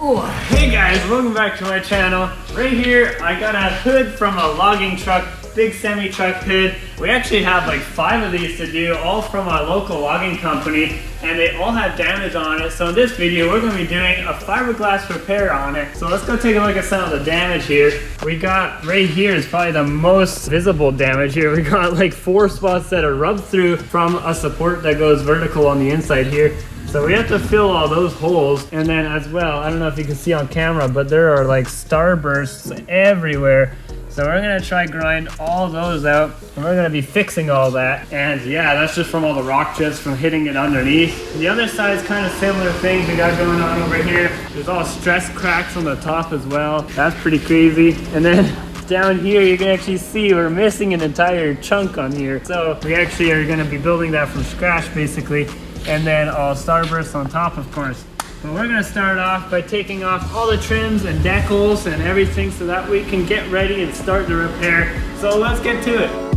Oh, hey guys, welcome back to my channel. Right here, I got a hood from a logging truck, big semi-truck hood. We actually have like 5 of these to do, all from a local logging company, and they all have damage on it. So in this video, we're going to be doing a fiberglass repair on it. So let's go take a look at some of the damage here. We got, right here is probably the most visible damage here. We got like 4 spots that are rubbed through from a support that goes vertical on the inside here. So we have to fill all those holes, and then as well, I don't know if you can see on camera, but there are like starbursts everywhere. So we're gonna try grind all those out, and we're gonna be fixing all that. And yeah, that's just from all the rock chips from hitting it underneath. The other side is kind of similar things we got going on over here. There's all stress cracks on the top as well. That's pretty crazy. And then down here, you can actually see we're missing an entire chunk on here. So we actually are gonna be building that from scratch basically. And then all starbursts on top, of course. But we're gonna start off by taking off all the trims and decals and everything so that we can get ready and start the repair. So let's get to it.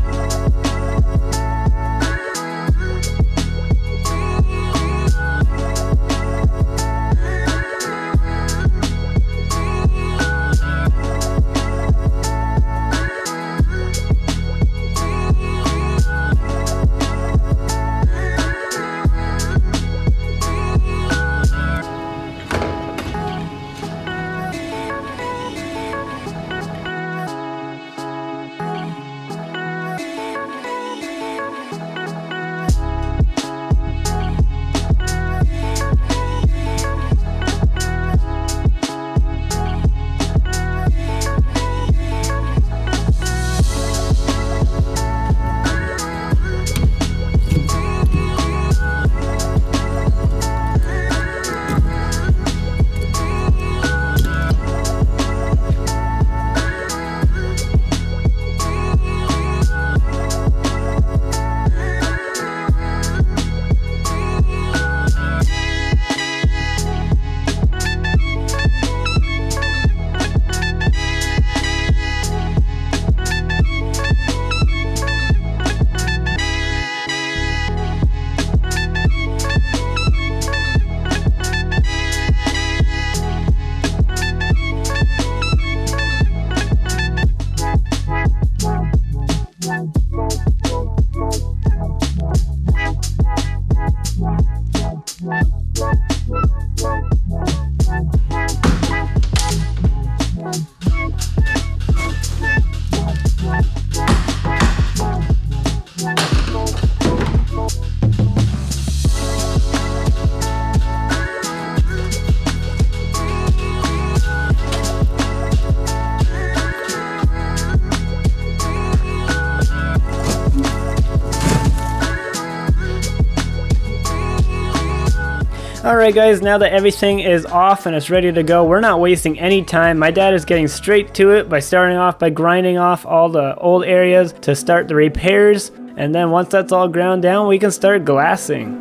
Alright guys, now that everything is off and it's ready to go, we're not wasting any time. My dad is getting straight to it by starting off by grinding off all the old areas to start the repairs, and then once that's all ground down, we can start glassing.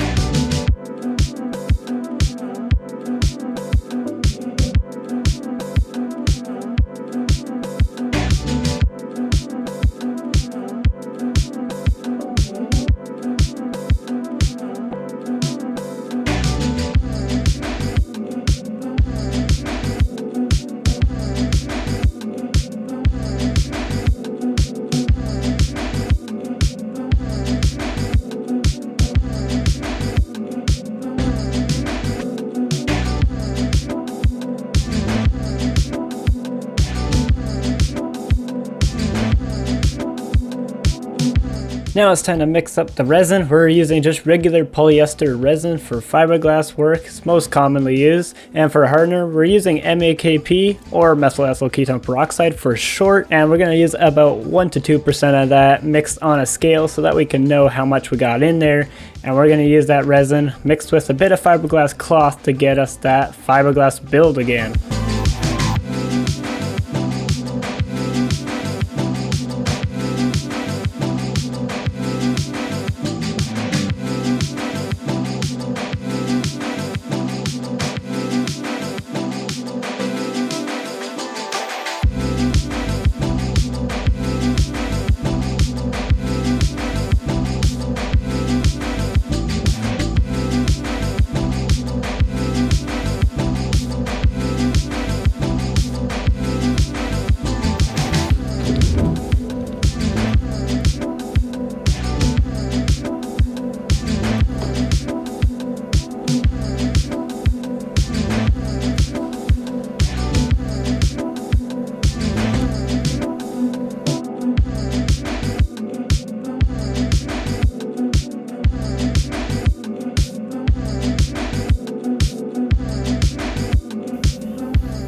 Now it's time to mix up the resin. We're using just regular polyester resin for fiberglass work. It's most commonly used. And for hardener, we're using MAKP or methyl ethyl ketone peroxide for short. And we're going to use about 1 to 2% of that mixed on a scale so that we can know how much we got in there. And we're going to use that resin mixed with a bit of fiberglass cloth to get us that fiberglass build again.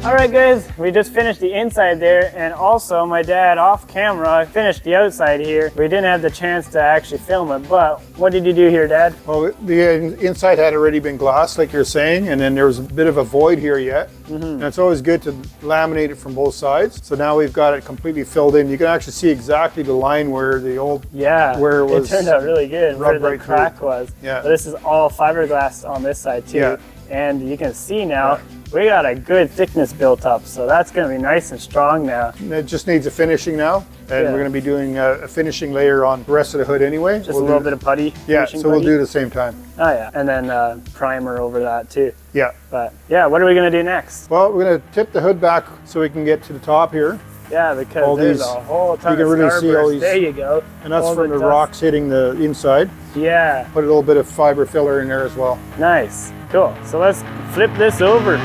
All right, guys, we just finished the inside there, and also my dad off camera finished the outside here. We didn't have the chance to actually film it, but what did you do here, Dad? Well, the inside had already been glassed, like you're saying, and then there was a bit of a void here yet. And it's always good to laminate it from both sides. So now we've got it completely filled in. You can actually see exactly the line where the old, where it was. It turned out really good, where the crack was. Yeah. But this is all fiberglass on this side too. Yeah. And you can see now, we got a good thickness built up, so that's going to be nice and strong now. It just needs a finishing now, and we're going to be doing a finishing layer on the rest of the hood anyway. Just a little bit of putty. Yeah, so we'll do it at the same time. Oh yeah, and then primer over that too. Yeah. But yeah, what are we going to do next? Well, we're going to tip the hood back so we can get to the top here. Yeah, because there's a whole ton of really see all these. There you go. And that's from the rocks hitting the inside. Yeah. Put a little bit of fiber filler in there as well. Nice. Cool. So let's flip this over.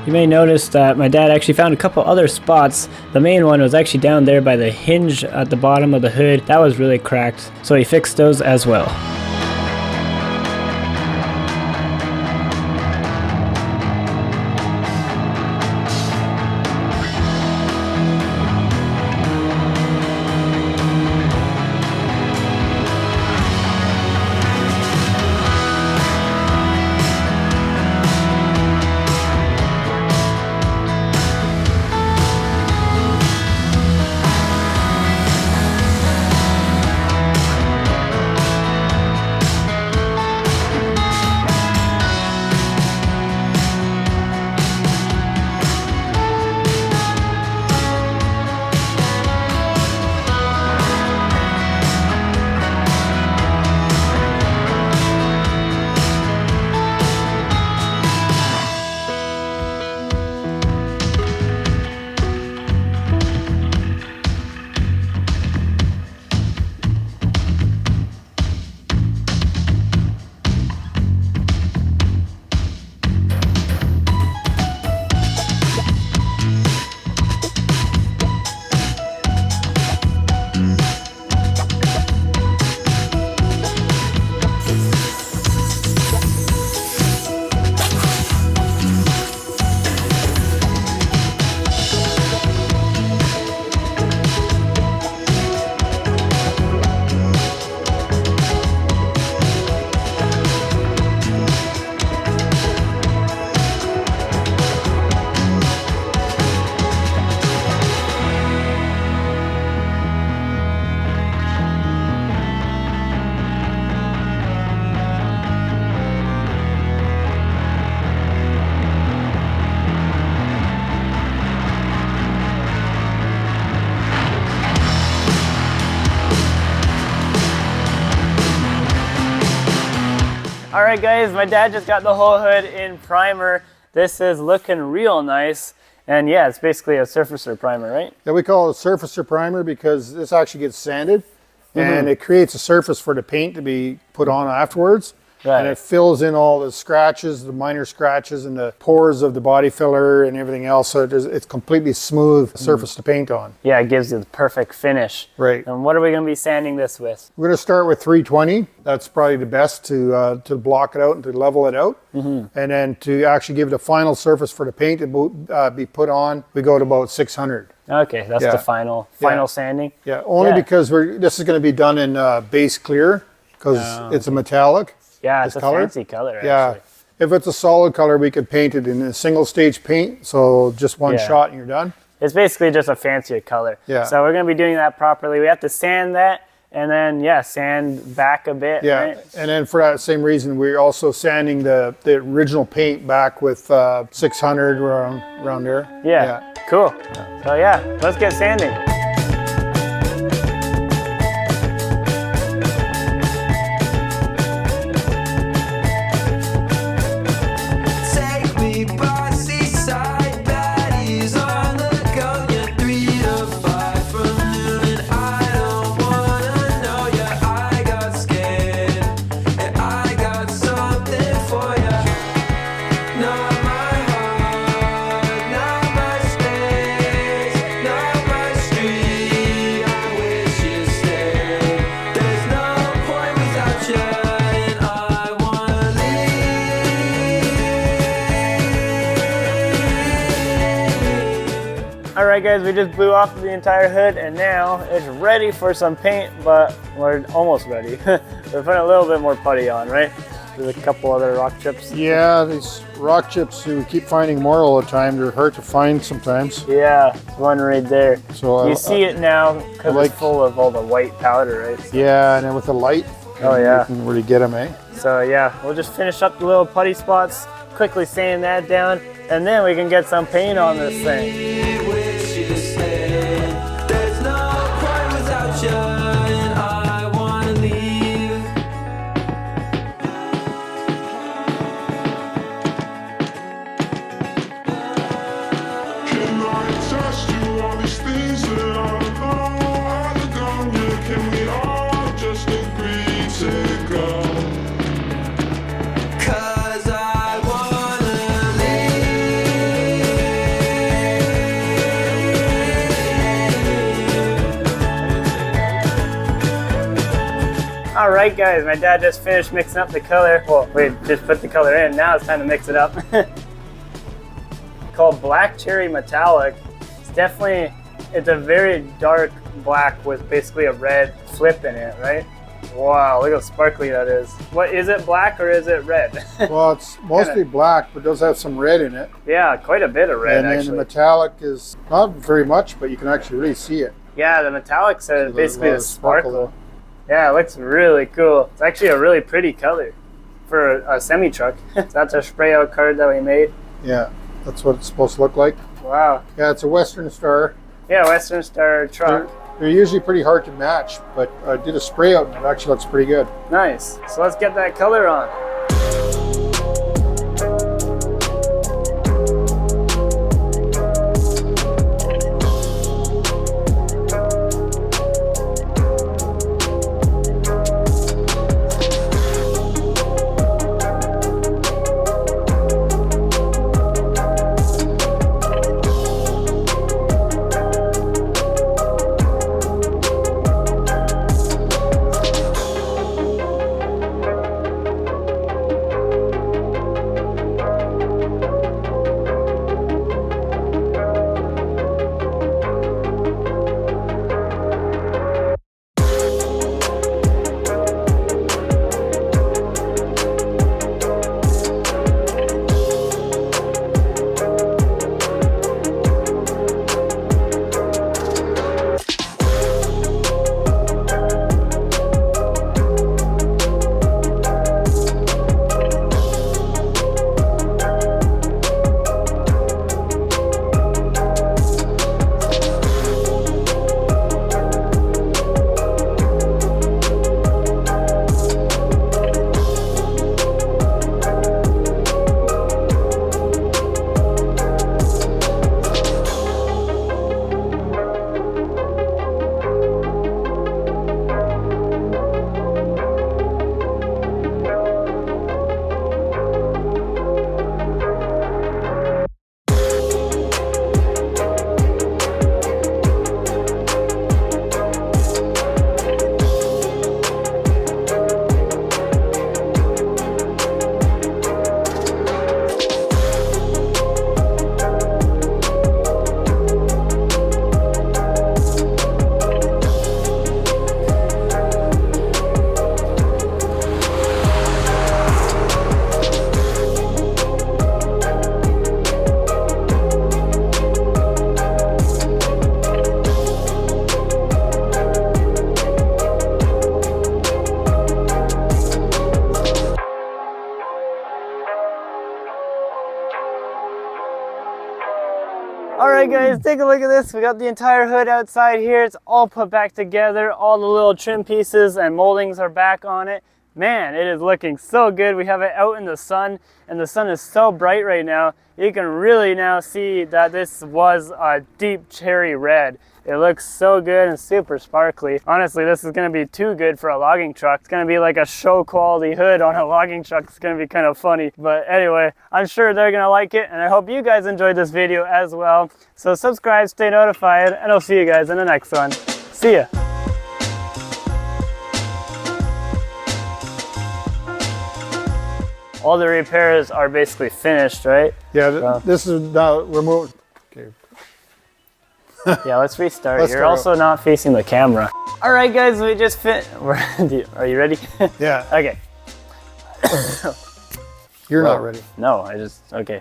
You may notice that my dad actually found a couple other spots. The main one was actually down there by the hinge at the bottom of the hood. That was really cracked, so he fixed those as well. All right, guys, my dad just got the whole hood in primer. This is looking real nice. And yeah, it's basically a surfacer primer, right? Yeah, we call it a surfacer primer because this actually gets sanded and it creates a surface for the paint to be put on afterwards. Right. And it fills in all the scratches, the minor scratches and the pores of the body filler and everything else. So it's completely smooth surface to paint on. Yeah, it gives you the perfect finish. Right. And what are we going to be sanding this with? We're going to start with 320. That's probably the best to block it out and to level it out. And then to actually give it a final surface for the paint to be put on, we go to about 600. Okay, that's the final sanding. Yeah, only because this is going to be done in base clear because it's a metallic. Yeah, it's a fancy color, actually. Yeah, if it's a solid color, we could paint it in a single stage paint, so just one shot and you're done. It's basically just a fancier color. Yeah. So we're going to be doing that properly. We have to sand that and then, yeah, sand back a bit. Yeah, right? and then for that same reason, we're also sanding the original paint back with 600 around there. Yeah, cool. So yeah, let's get sanding. Alright guys, we just blew off the entire hood and now it's ready for some paint, but we're almost ready. We're putting a little bit more putty on, right? There's a couple other rock chips. Yeah, these rock chips, we keep finding more all the time. They're hard to find sometimes. Yeah, one right there. So you see it now because it's full of all the white powder, right? So, yeah, and then with the light, oh yeah, you can really get them, eh? So yeah, we'll just finish up the little putty spots, quickly sand that down, and then we can get some paint on this thing. All right, guys, my dad just finished mixing up the color. Well, we just put the color in. Now it's time to mix it up. Called Black Cherry Metallic. It's a very dark black with basically a red flip in it, right? Wow, look how sparkly that is. What, is it black or is it red? Well, it's mostly black, but does have some red in it. Yeah, quite a bit of red, and then the metallic is not very much, but you can actually really see it. Yeah, the metallics are basically the sparkle. Yeah, it looks really cool. It's actually a really pretty color for a semi-truck. So that's our spray out card that we made. Yeah, that's what it's supposed to look like. Wow. Yeah, it's a Western Star. Yeah, Western Star truck. They're usually pretty hard to match, but I did a spray out and it actually looks pretty good. Nice. So let's get that color on. take a look at this. We got the entire hood outside here. It's all put back together. All the little trim pieces and moldings are back on it. Man, it is looking so good. We have it out in the sun, and the sun is so bright right now. You can really now see that this was a deep cherry red. It looks so good and super sparkly. Honestly, this is gonna be too good for a logging truck. It's gonna be like a show quality hood on a logging truck. It's gonna be kind of funny. But anyway, I'm sure they're gonna like it, and I hope you guys enjoyed this video as well. So subscribe, stay notified, and I'll see you guys in the next one. See ya. All the repairs are basically finished, right? Yeah, this is now removed. Okay. Yeah, let's restart. You're also not facing the camera. All right, guys, we just Are you ready? Yeah. Okay. You're not ready. No, okay.